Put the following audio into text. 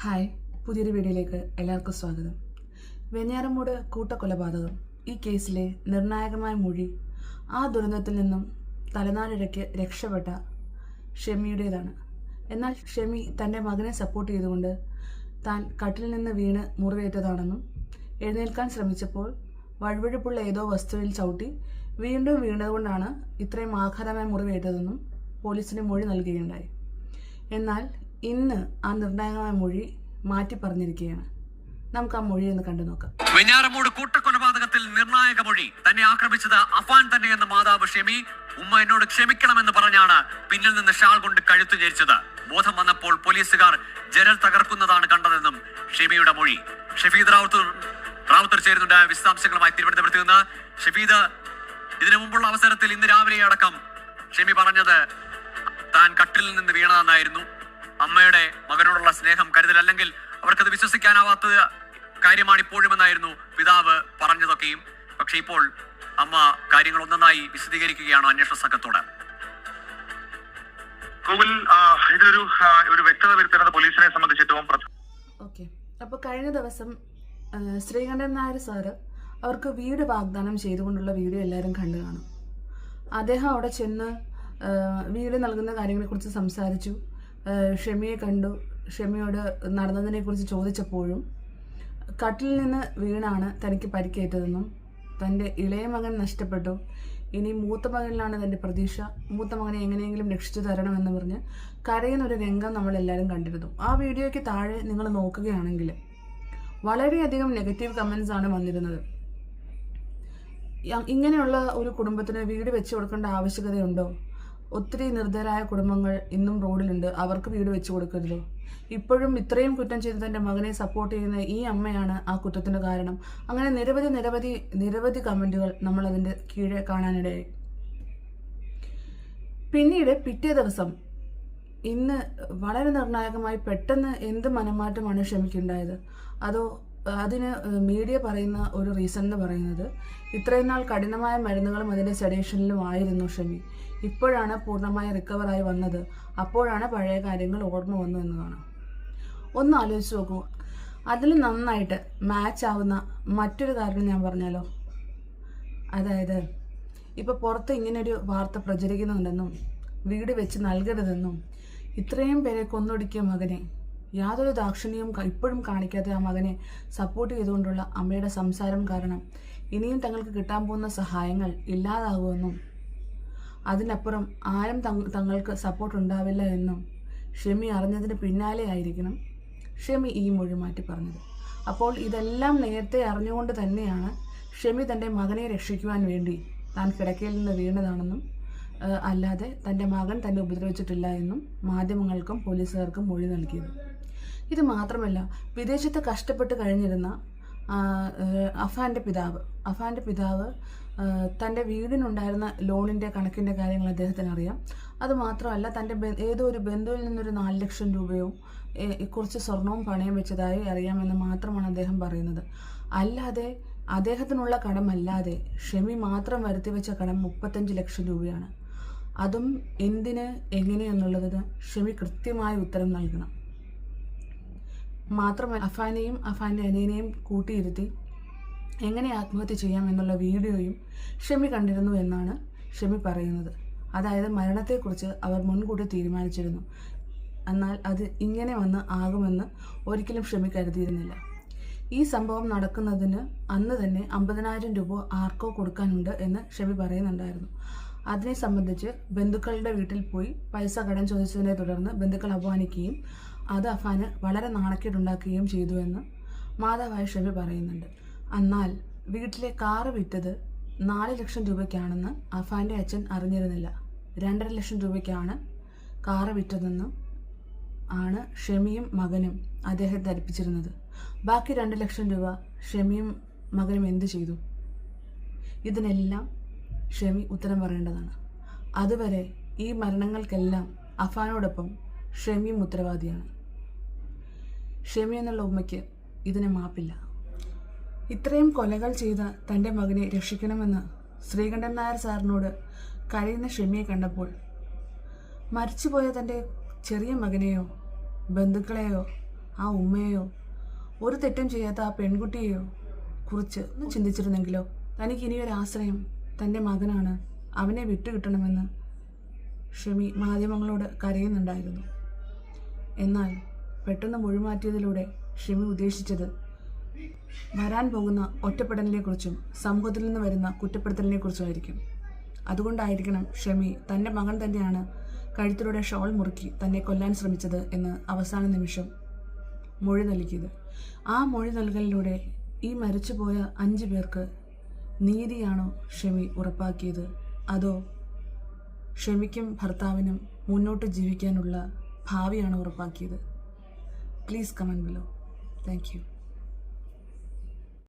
Hi, പുതിയൊരു വീഡിയോയിലേക്ക് എല്ലാവർക്കും സ്വാഗതം. വെഞ്ഞാറമൂട് കൂട്ടക്കൊലപാതകം ഈ കേസിലെ നിർണായകമായ മൊഴി ആ ദുരന്തത്തിൽ നിന്നും തലനാടിഴയ്ക്ക് രക്ഷപ്പെട്ട ഷെമിയുടേതാണ്. എന്നാൽ ഷെമി തൻ്റെ മകനെ സപ്പോർട്ട് ചെയ്തുകൊണ്ട് താൻ കട്ടിലിൽ നിന്ന് വീണ് മുറിവേറ്റതാണെന്നും എഴുന്നേൽക്കാൻ ശ്രമിച്ചപ്പോൾ വഴുവഴുപ്പുള്ള ഏതോ വസ്തുവിൽ ചവിട്ടി വീണ്ടും വീണതുകൊണ്ടാണ് ഇത്രയും ആഘാതമായ മുറിവേറ്റതെന്നും പോലീസിന് മൊഴി നൽകുകയുണ്ടായി. എന്നാൽ ഇന്ന് ആ നിർണായകമായ മൊഴി മാറ്റി പറഞ്ഞിരിക്കുകയാണ്. നമുക്ക് ആ മൊഴി ഒന്ന് കണ്ടു നോക്കാം. വെഞ്ഞാറമൂട് കൂട്ടക്കൊലപാതകത്തിൽ നിർണായക മൊഴി. തന്നെ ആക്രമിച്ചത് അഫാൻ തന്നെയെന്ന മാതാവ് ഷെമി ഉമ്മ എന്നോട് ക്ഷമിക്കണമെന്ന് പറഞ്ഞാണ് പിന്നിൽ നിന്ന് ഷാൾ കൊണ്ട് കഴുത്തു ഞെരിച്ചത്. ബോധം വന്നപ്പോൾ പോലീസുകാർ ജനൽ തകർക്കുന്നതാണ് കണ്ടതെന്നും ഷെമിയുടെ മൊഴി. ഷഫീദ് റാവുത്തർ ചേരുന്നുണ്ട് വിശദാംശങ്ങളുമായി തിരുവനന്തപുരത്ത് നിന്ന്. ഷഫീദ്, ഇതിനു മുമ്പുള്ള അവസരത്തിൽ ഇന്ന് രാവിലെ അടക്കം ഷെമി പറഞ്ഞത് താൻ കട്ടിലിൽ നിന്ന് വീണതെന്നായിരുന്നു. അമ്മയുടെ മകനോടുള്ള സ്നേഹം, കരുതൽ, അല്ലെങ്കിൽ അവർക്കത് വിശ്വസിക്കാനാവാത്ത കാര്യമാണ് ഇപ്പോഴുമെന്നായിരുന്നു പിതാവ് പറഞ്ഞതൊക്കെയും. പക്ഷെ ഇപ്പോൾ അമ്മ കാര്യങ്ങൾ ഒന്നൊന്നായി വിശദീകരിക്കുകയാണോ അന്വേഷണ സംഘത്തോട്? കോവിൽ, ഇതൊരു വ്യക്തത വരുത്തുന്നത് പോലീസിനെ സംബന്ധിച്ചിട്ടും. ഓക്കെ, അപ്പോൾ കഴിഞ്ഞ ദിവസം ശ്രീകണ്ഠൻ നായർ സാറ് അവർക്ക് വീട് വാഗ്ദാനം ചെയ്തുകൊണ്ടുള്ള വീഡിയോ എല്ലാവരും കണ്ടു കാണും. അദ്ദേഹം അവിടെ ചെന്ന് വീട് നൽകുന്ന കാര്യങ്ങളെക്കുറിച്ച് സംസാരിച്ചു. ഷെമിയെ കണ്ടു. ഷെമിയോട് നടന്നതിനെക്കുറിച്ച് ചോദിച്ചപ്പോഴും കട്ടിലിൽ നിന്ന് വീണാണ് തനിക്ക് പരിക്കേറ്റതെന്നും തൻ്റെ ഇളയ മകൻ നഷ്ടപ്പെട്ടു, ഇനി മൂത്ത മകനിലാണ് തൻ്റെ പ്രതീക്ഷ, മൂത്ത മകനെ എങ്ങനെയെങ്കിലും രക്ഷിച്ചു തരണമെന്ന് പറഞ്ഞ് കരയുന്നൊരു രംഗം നമ്മളെല്ലാവരും കണ്ടിരുന്നു. ആ വീഡിയോയ്ക്ക് താഴെ നിങ്ങൾ നോക്കുകയാണെങ്കിൽ വളരെയധികം നെഗറ്റീവ് കമൻസ് ആണ് വന്നിരുന്നത്. ഇങ്ങനെയുള്ള ഒരു കുടുംബത്തിന് വീട് വെച്ച് കൊടുക്കേണ്ട ആവശ്യകതയുണ്ടോ? ഒത്തിരി നിർദ്ധരായ കുടുംബങ്ങൾ ഇന്നും റോഡിലുണ്ട്, അവർക്ക് വീട് വെച്ച് കൊടുക്കരുതോ? ഇപ്പോഴും ഇത്രയും കുറ്റം ചെയ്ത് തൻ്റെ മകനെ സപ്പോർട്ട് ചെയ്യുന്ന ഈ അമ്മയാണ് ആ കുറ്റത്തിന് കാരണം. അങ്ങനെ നിരവധി നിരവധി നിരവധി കമൻറ്റുകൾ നമ്മൾ അതിൻ്റെ കീഴെ കാണാനിടയായി. പിന്നീട് പിറ്റേ ദിവസം ഇന്ന് വളരെ നിർണായകമായി പെട്ടെന്ന് എന്ത് മനംമാറ്റമാണ് ഷെമിക്കുണ്ടായത്? അതോ അതിന് മീഡിയ പറയുന്ന ഒരു റീസൺ എന്ന് പറയുന്നത് ഇത്രയും നാൾ കഠിനമായ മരുന്നുകളും അതിൻ്റെ സെഡേഷനിലും ആയിരുന്നു ഷെമി. ഇപ്പോഴാണ് പൂർണ്ണമായി റിക്കവറായി വന്നത്, അപ്പോഴാണ് പഴയ കാര്യങ്ങൾ ഓർമ്മ വന്നു എന്നതാണ്. ഒന്ന് ആലോചിച്ച് നോക്കൂ. അതിൽ നന്നായിട്ട് മാച്ച് ആവുന്ന മറ്റൊരു കാരണം ഞാൻ പറഞ്ഞാലോ. അതായത് ഇപ്പോൾ പുറത്ത് ഇങ്ങനൊരു വാർത്ത പ്രചരിക്കുന്നുണ്ടെന്നും വീട് വെച്ച് നൽകരുതെന്നും ഇത്രയും പേരെ കൊന്നൊടുക്കിയ മകനെ യാതൊരു ദാക്ഷിണ്യവും ഇപ്പോഴും കാണിക്കാത്ത ആ മകനെ സപ്പോർട്ട് ചെയ്തുകൊണ്ടുള്ള അമ്മയുടെ സംസാരം കാരണം ഇനിയും തങ്ങൾക്ക് കിട്ടാൻ പോകുന്ന സഹായങ്ങൾ ഇല്ലാതാകുമെന്നും അതിനപ്പുറം ആരും തങ്ങൾക്ക് സപ്പോർട്ട് ഉണ്ടാവില്ല എന്നും ഷെമി അറിഞ്ഞതിന് പിന്നാലെ ആയിരിക്കണം ഷെമി ഈ മൊഴി മാറ്റി പറഞ്ഞത്. അപ്പോൾ ഇതെല്ലാം നേരത്തെ അറിഞ്ഞുകൊണ്ട് തന്നെയാണ് ഷെമി തൻ്റെ മകനെ രക്ഷിക്കുവാൻ വേണ്ടി താൻ കിടക്കയിൽ നിന്ന് വീണതാണെന്നും അല്ലാതെ തൻ്റെ മകൻ തന്നെ ഉപദ്രവിച്ചിട്ടില്ല എന്നും മാധ്യമങ്ങൾക്കും പോലീസുകാർക്കും മൊഴി നൽകിയത്. ഇത് മാത്രമല്ല, വിദേശത്ത് കഷ്ടപ്പെട്ട് കഴിഞ്ഞിരുന്ന അഫാൻ്റെ പിതാവ് തൻ്റെ വീടിനുണ്ടായിരുന്ന ലോണിൻ്റെ കണക്കിൻ്റെ കാര്യങ്ങൾ അദ്ദേഹത്തിന് അറിയാം. അതുമാത്രമല്ല, തൻ്റെ ഏതോ ഒരു ബന്ധുവിൽ നിന്നൊരു 4 ലക്ഷം രൂപയോ കുറച്ച് സ്വർണവും പണയം വെച്ചതായി അറിയാമെന്ന് മാത്രമാണ് അദ്ദേഹം പറയുന്നത്. അല്ലാതെ അദ്ദേഹത്തിനുള്ള കടമല്ലാതെ ഷെമി മാത്രം വരുത്തി വെച്ച കടം 35 ലക്ഷം രൂപയാണ്. അതും എന്തിന്, എങ്ങനെയെന്നുള്ളതിന് ഷെമി കൃത്യമായ ഉത്തരം നൽകണം. മാത്രമല്ല, അഫാനെയും അഫാൻ്റെ അനിയനെയും കൂട്ടിയിരുത്തി എങ്ങനെ ആത്മഹത്യ ചെയ്യാം എന്നുള്ള വീഡിയോയും ഷെമി കണ്ടിരുന്നു എന്നാണ് ഷെമി പറയുന്നത്. അതായത് മരണത്തെക്കുറിച്ച് അവർ മുൻകൂട്ടി തീരുമാനിച്ചിരുന്നു. എന്നാൽ അത് ഇങ്ങനെ വന്ന് ആകുമെന്ന് ഒരിക്കലും ഷെമി കരുതിയിരുന്നില്ല. ഈ സംഭവം നടക്കുന്നതിന് അന്ന് തന്നെ 50,000 രൂപ ആർക്കോ കൊടുക്കാനുണ്ട് എന്ന് ഷെമി പറയുന്നുണ്ടായിരുന്നു. അതിനെ സംബന്ധിച്ച് ബന്ധുക്കളുടെ വീട്ടിൽ പോയി പൈസ കടം ചോദിച്ചതിനെ തുടർന്ന് ബന്ധുക്കൾ അപമാനിക്കുകയും അത് അഫാന് വളരെ നാണക്കേടുണ്ടാക്കുകയും ചെയ്തു എന്ന് മാതാവായ ഷെമി പറയുന്നുണ്ട്. എന്നാൽ വീട്ടിലെ കാറ് വിറ്റത് 4 ലക്ഷം രൂപയ്ക്കാണെന്ന് അഫാൻ്റെ അച്ഛൻ അറിഞ്ഞിരുന്നില്ല. 2.5 ലക്ഷം രൂപയ്ക്കാണ് കാറ് വിറ്റതെന്നും ആണ് ഷെമിയും മകനും അദ്ദേഹത്തെ ധരിപ്പിച്ചിരുന്നത്. ബാക്കി 2 ലക്ഷം രൂപ ഷെമിയും മകനും എന്ത് ചെയ്തു? ഇതിനെല്ലാം ഷെമി ഉത്തരം പറയേണ്ടതാണ്. അതുവരെ ഈ മരണങ്ങൾക്കെല്ലാം അഫാനോടൊപ്പം ഷെമിയും ഉത്തരവാദിയാണ്. ഷെമി എന്നുള്ള ഉമ്മയ്ക്ക് ഇതിന് മാപ്പില്ല. ഇത്രയും കൊലകൾ ചെയ്ത തൻ്റെ മകനെ രക്ഷിക്കണമെന്ന് ശ്രീകണ്ഠൻ നായർ സാറിനോട് കരയുന്ന ഷെമിയെ കണ്ടപ്പോൾ മരിച്ചുപോയ തൻ്റെ ചെറിയ മകനെയോ ബന്ധുക്കളെയോ ആ ഉമ്മയെയോ ഒരു തെറ്റും ചെയ്യാത്ത ആ പെൺകുട്ടിയെയോ കുറിച്ച് ഒന്ന് ചിന്തിച്ചിരുന്നെങ്കിലോ? തനിക്ക് ഇനിയൊരു ആശ്രയം തൻ്റെ മകനാണ്, അവനെ വിട്ടുകിട്ടണമെന്ന് ഷെമി മാധ്യമങ്ങളോട് കരയുന്നുണ്ടായിരുന്നു. എന്നാൽ പെട്ടെന്ന് മൊഴിമാറ്റിയതിലൂടെ ഷെമി ഉദ്ദേശിച്ചത് വരാൻ പോകുന്ന ഒറ്റപ്പെടലിനെക്കുറിച്ചും സമൂഹത്തിൽ നിന്ന് വരുന്ന കുറ്റപ്പെടുത്തലിനെക്കുറിച്ചുമായിരിക്കും. അതുകൊണ്ടായിരിക്കണം ഷെമി തൻ്റെ മകൻ തന്നെയാണ് കഴുത്തിലൂടെ ഷോൾ മുറുക്കി തന്നെ കൊല്ലാൻ ശ്രമിച്ചത് എന്ന് അവസാന നിമിഷം മൊഴി നൽകിയത്. ആ മൊഴി നൽകലിലൂടെ ഈ മരിച്ചുപോയ 5 പേർക്ക് നീതിയാണോ ഷെമി ഉറപ്പാക്കിയത്, അതോ ഷെമിക്കും ഭർത്താവിനും മുന്നോട്ട് ജീവിക്കാനുള്ള ഭാവിയാണോ ഉറപ്പാക്കിയത്? Please comment below. Thank U.